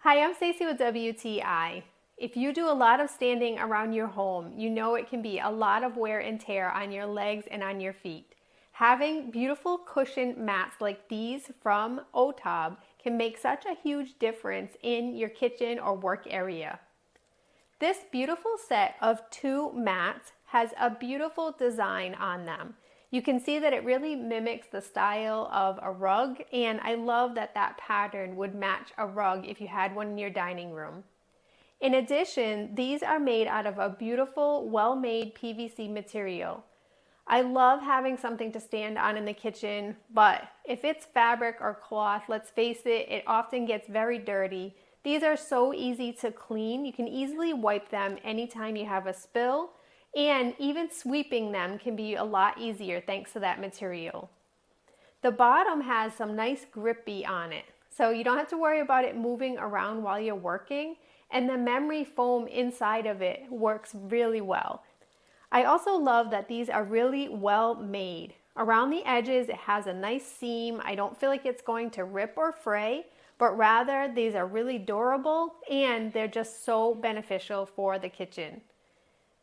Hi, I'm Stacy with WTI. If you do a lot of standing around your home, you know it can be a lot of wear and tear on your legs and on your feet. Having beautiful cushion mats like these from OTOB can make such a huge difference in your kitchen or work area. This beautiful set of two mats has a beautiful design on them. You can see that it really mimics the style of a rug, and I love that that pattern would match a rug if you had one in your dining room. In addition, these are made out of a beautiful, well-made PVC material. I love having something to stand on in the kitchen, but if it's fabric or cloth, let's face it, it often gets very dirty. These are so easy to clean. You can easily wipe them anytime you have a spill, and even sweeping them can be a lot easier thanks to that material. The bottom has some nice grippy on it, so you don't have to worry about it moving around while you're working, and the memory foam inside of it works really well. I also love that these are really well made. Around the edges, it has a nice seam. I don't feel like it's going to rip or fray, but rather these are really durable and they're just so beneficial for the kitchen.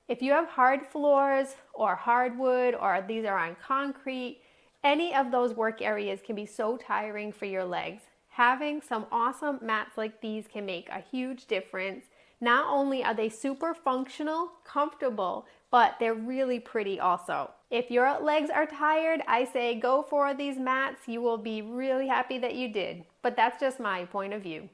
If you have hard floors or hardwood, or these are on concrete, any of those work areas can be so tiring for your legs. Having some awesome mats like these can make a huge difference. Not only are they super functional, comfortable, but they're really pretty also. If your legs are tired, I say go for these mats. You will be really happy that you did. But that's just my point of view.